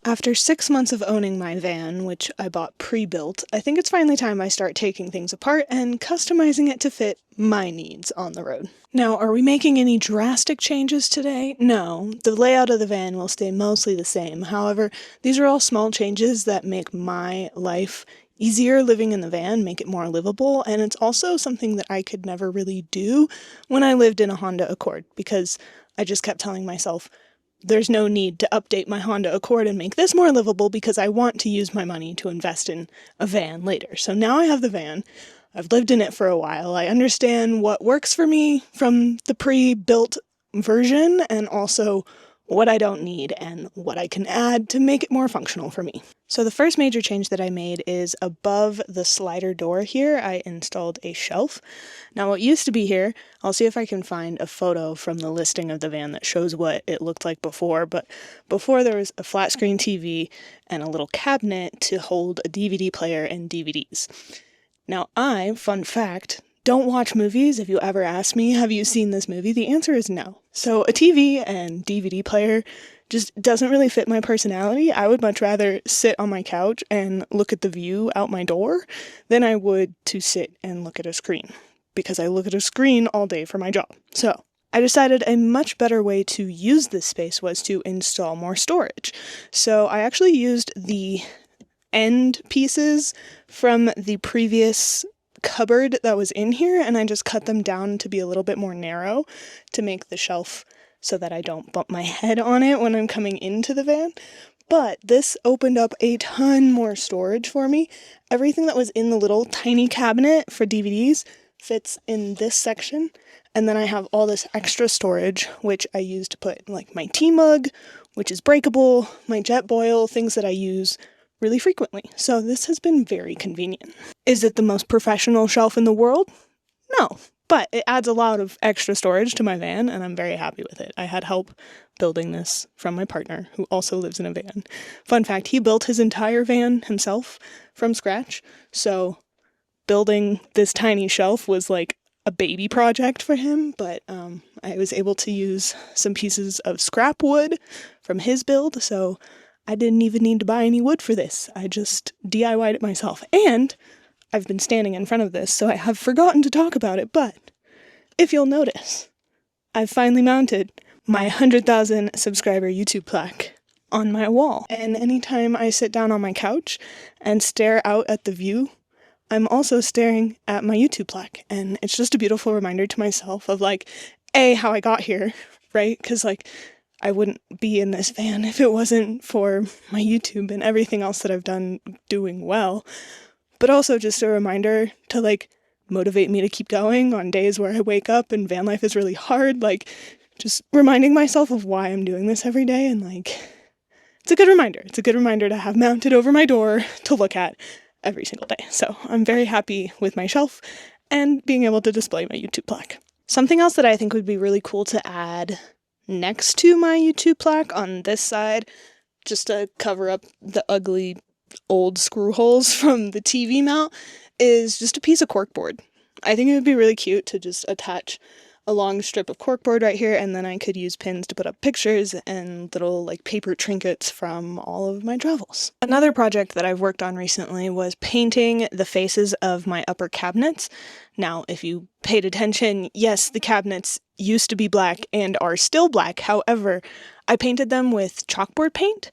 After 6 months of owning my van, which I bought pre-built, I think it's finally time I start taking things apart and customizing it to fit my needs on the road. Now, are we making any drastic changes today? No, the layout of the van will stay mostly the same. However, these are all small changes that make my life easier living in the van, make it more livable, and it's also something that I could never really do when I lived in a Honda Accord, because I just kept telling myself, there's no need to update my Honda Accord and make this more livable because I want to use my money to invest in a van later. So now I have the van. I've lived in it for a while. I understand what works for me from the pre-built version and also what I don't need and what I can add to make it more functional for me. So the first major change that I made is above the slider door here, I installed a shelf. Now what used to be here, I'll see if I can find a photo from the listing of the van that shows what it looked like before, but before there was a flat screen TV and a little cabinet to hold a DVD player and DVDs. Now fun fact, don't watch movies. If you ever ask me, have you seen this movie? The answer is no. So a TV and DVD player just doesn't really fit my personality. I would much rather sit on my couch and look at the view out my door than I would to sit and look at a screen, because I look at a screen all day for my job. So I decided a much better way to use this space was to install more storage. So I actually used the end pieces from the previous cupboard that was in here, and I just cut them down to be a little bit more narrow to make the shelf so that I don't bump my head on it when I'm coming into the van. But this opened up a ton more storage for me. Everything that was in the little tiny cabinet for DVDs fits in this section, and then I have all this extra storage which I use to put like my tea mug, which is breakable, my jet boil, things that I use really frequently. So this has been very convenient. Is it the most professional shelf in the world? No, but it adds a lot of extra storage to my van and I'm very happy with it. I had help building this from my partner who also lives in a van. Fun fact, he built his entire van himself from scratch, so building this tiny shelf was like a baby project for him, but I was able to use some pieces of scrap wood from his build, so I didn't even need to buy any wood for this. I just DIY'd it myself. And I've been standing in front of this, so I have forgotten to talk about it, but if you'll notice, I've finally mounted my 100,000 subscriber YouTube plaque on my wall. And anytime I sit down on my couch and stare out at the view, I'm also staring at my YouTube plaque. And it's just a beautiful reminder to myself of like, A, how I got here, right? Because like, I wouldn't be in this van if it wasn't for my YouTube and everything else that I've done doing well. But also just a reminder to like motivate me to keep going on days where I wake up and van life is really hard. Like just reminding myself of why I'm doing this every day, and like it's a good reminder. It's a good reminder to have mounted over my door to look at every single day. So I'm very happy with my shelf and being able to display my YouTube plaque. Something else that I think would be really cool to add next to my YouTube plaque on this side, just to cover up the ugly old screw holes from the TV mount, is just a piece of corkboard. I think it would be really cute to just attach a long strip of corkboard right here, and then I could use pins to put up pictures and little like paper trinkets from all of my travels. Another project that I've worked on recently was painting the faces of my upper cabinets. Now, if you paid attention, yes, the cabinets used to be black and are still black. However, I painted them with chalkboard paint.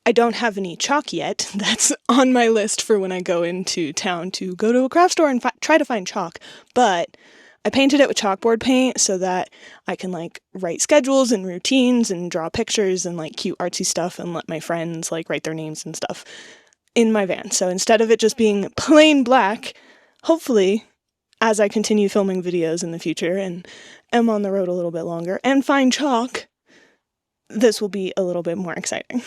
I don't have any chalk yet. That's on my list for when I go into town to go to a craft store and try to find chalk. But I painted it with chalkboard paint so that I can like write schedules and routines and draw pictures and like cute artsy stuff and let my friends like write their names and stuff in my van. So instead of it just being plain black, hopefully as I continue filming videos in the future and am on the road a little bit longer and find chalk, this will be a little bit more exciting.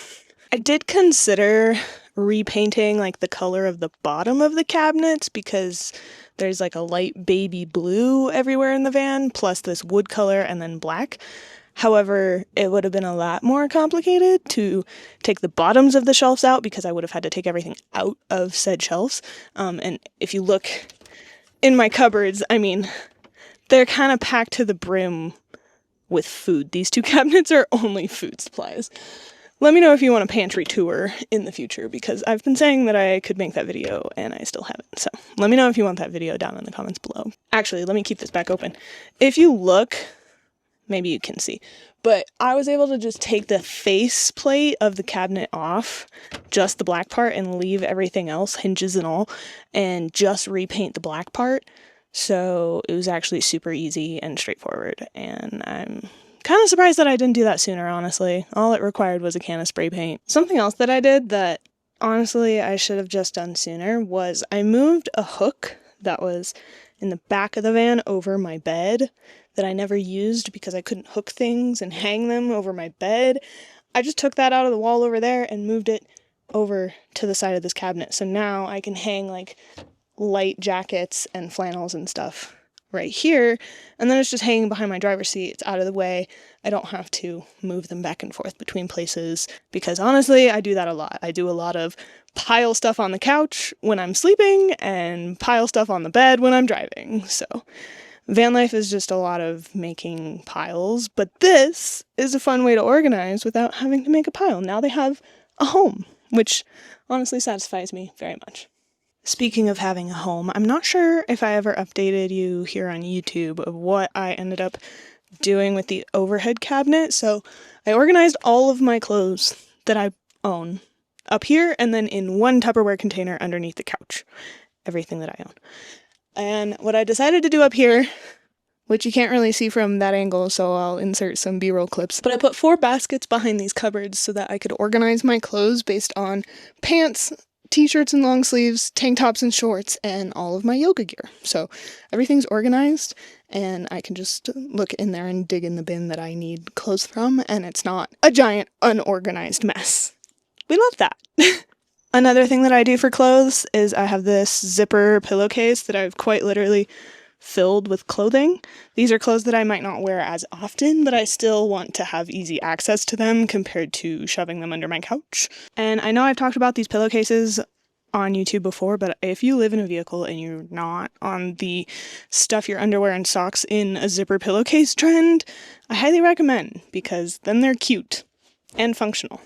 I did consider repainting like the color of the bottom of the cabinets because there's like a light baby blue everywhere in the van, plus this wood color and then black. However, it would have been a lot more complicated to take the bottoms of the shelves out because I would have had to take everything out of said shelves. And if you look in my cupboards, I mean, they're kind of packed to the brim with food. These two cabinets are only food supplies. let me know if you want a pantry tour in the future, because I've been saying that I could make that video and I still haven't. So let me know if you want that video down in the comments below. Actually, let me keep this back open. If you look, maybe you can see, but I was able to just take the face plate of the cabinet off, just the black part, and leave everything else, hinges and all, and just repaint the black part. So it was actually super easy and straightforward, and I'm kind of surprised that I didn't do that sooner, honestly. All it required was a can of spray paint. Something else that I did that honestly I should have just done sooner was I moved a hook that was in the back of the van over my bed that I never used because I couldn't hook things and hang them over my bed. I just took that out of the wall over there and moved it over to the side of this cabinet. So now I can hang like light jackets and flannels and stuff right here, and then it's just hanging behind my driver's seat. It's out of the way. I don't have to move them back and forth between places, because honestly, I do that a lot. I do a lot of pile stuff on the couch when I'm sleeping and pile stuff on the bed when I'm driving. So van life is just a lot of making piles, but this is a fun way to organize without having to make a pile. Now they have a home, which honestly satisfies me very much. Speaking of having a home, I'm not sure if I ever updated you here on YouTube of what I ended up doing with the overhead cabinet. So I organized all of my clothes that I own up here and then in one Tupperware container underneath the couch. Everything that I own. And what I decided to do up here, which you can't really see from that angle, so I'll insert some B-roll clips, but I put 4 baskets behind these cupboards so that I could organize my clothes based on pants, t-shirts and long sleeves, tank tops and shorts, and all of my yoga gear. So everything's organized, and I can just look in there and dig in the bin that I need clothes from, and it's not a giant unorganized mess. We love that. Another thing that I do for clothes is I have this zipper pillowcase that I've quite literally filled with clothing. These are clothes that I might not wear as often, but I still want to have easy access to them compared to shoving them under my couch. And I know I've talked about these pillowcases on YouTube before, but if you live in a vehicle and you're not on the stuff your underwear and socks in a zipper pillowcase trend, I highly recommend, because then they're cute and functional.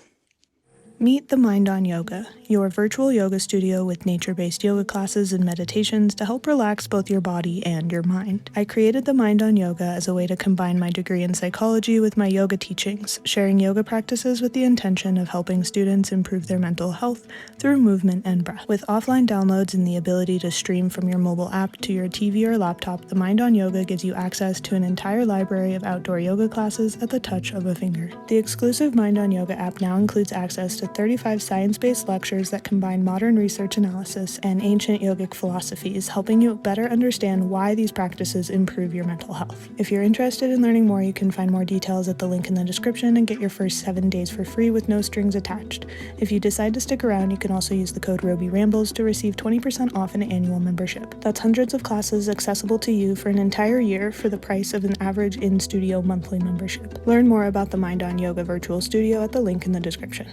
Meet the Mind on Yoga, your virtual yoga studio with nature-based yoga classes and meditations to help relax both your body and your mind. I created the Mind on Yoga as a way to combine my degree in psychology with my yoga teachings, sharing yoga practices with the intention of helping students improve their mental health through movement and breath. With offline downloads and the ability to stream from your mobile app to your TV or laptop, the Mind on Yoga gives you access to an entire library of outdoor yoga classes at the touch of a finger. The exclusive Mind on Yoga app now includes access to 35 science-based lectures that combine modern research analysis and ancient yogic philosophies, helping you better understand why these practices improve your mental health. If you're interested in learning more, you can find more details at the link in the description and get your first 7 days for free with no strings attached. If you decide to stick around, you can also use the code ROBYRAMBLES to receive 20% off an annual membership. That's hundreds of classes accessible to you for an entire year for the price of an average in-studio monthly membership. Learn more about the Mind on Yoga virtual studio at the link in the description.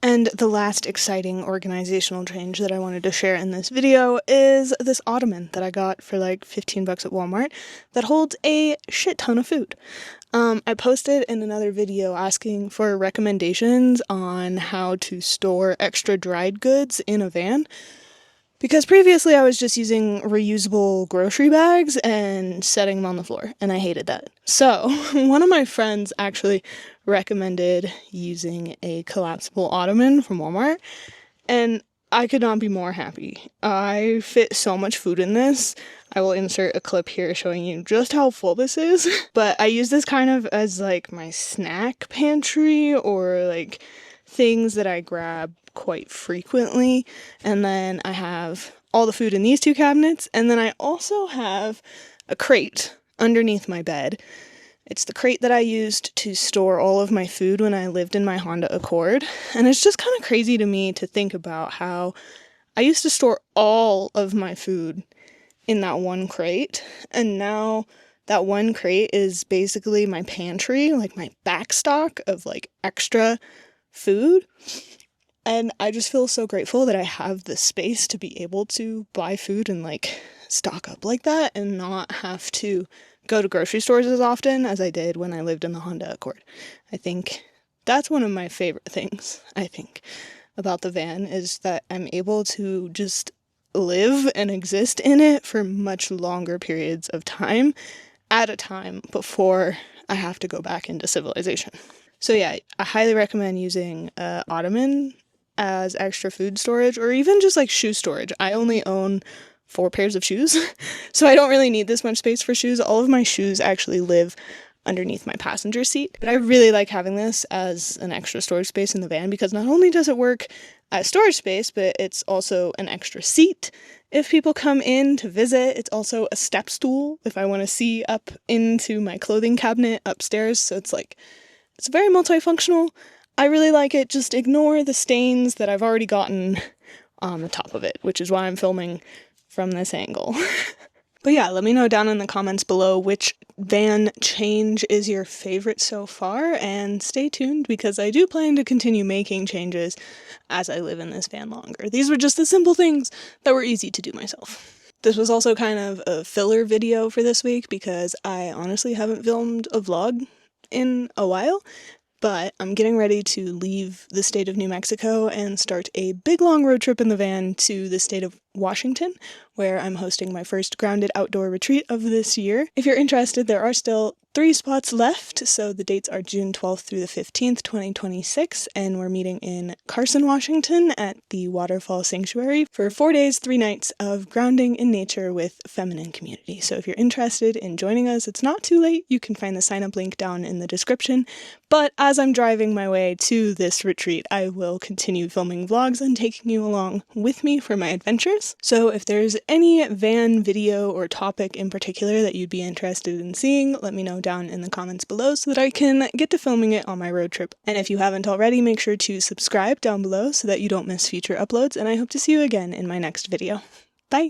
And the last exciting organizational change that I wanted to share in this video is this ottoman that I got for like 15 bucks at Walmart that holds a shit ton of food. I posted in another video asking for recommendations on how to store extra dried goods in a van, because previously I was just using reusable grocery bags and setting them on the floor, and I hated that. So one of my friends actually recommended using a collapsible ottoman from Walmart, and I could not be more happy. I fit so much food in this. I will insert a clip here showing you just how full this is. But I use this kind of as like my snack pantry, or like things that I grab quite frequently. And then I have all the food in these 2 cabinets, and then I also have a crate underneath my bed. It's the crate that I used to store all of my food when I lived in my Honda Accord, and it's just kind of crazy to me to think about how I used to store all of my food in that one crate, and now that one crate is basically my pantry, like my backstock of like extra food. And I just feel so grateful that I have the space to be able to buy food and like stock up like that and not have to go to grocery stores as often as I did when I lived in the Honda Accord. I think That's one of my favorite things, I think, about the van, is that I'm able to just live and exist in it for much longer periods of time at a time before I have to go back into civilization. So yeah, I highly recommend using ottoman as extra food storage, or even just like shoe storage. I only own 4 pairs of shoes, so I don't really need this much space for shoes. All of my shoes actually live underneath my passenger seat, but I really like having this as an extra storage space in the van, because not only does it work as storage space, but it's also an extra seat if people come in to visit. It's also a step stool if I want to see up into my clothing cabinet upstairs, so it's very multifunctional. I really like it. Just ignore the stains that I've already gotten on the top of it, which is why I'm filming from this angle. But yeah, let me know down in the comments below which van change is your favorite so far, and stay tuned because I do plan to continue making changes as I live in this van longer. These were just the simple things that were easy to do myself. This was also kind of a filler video for this week because I honestly haven't filmed a vlog in a while, but I'm getting ready to leave the state of New Mexico and start a big long road trip in the van to the state of Washington, where I'm hosting my first grounded outdoor retreat of this year. If you're interested, there are still 3 spots left, so the dates are June 12th through the 15th, 2026, and we're meeting in Carson, Washington at the Waterfall Sanctuary for 4 days, 3 nights of grounding in nature with feminine community. So if you're interested in joining us, it's not too late. You can find the sign-up link down in the description, but as I'm driving my way to this retreat, I will continue filming vlogs and taking you along with me for my adventures. So if there's any van video or topic in particular that you'd be interested in seeing, let me know down in the comments below so that I can get to filming it on my road trip. And if you haven't already, make sure to subscribe down below so that you don't miss future uploads, and I hope to see you again in my next video. Bye!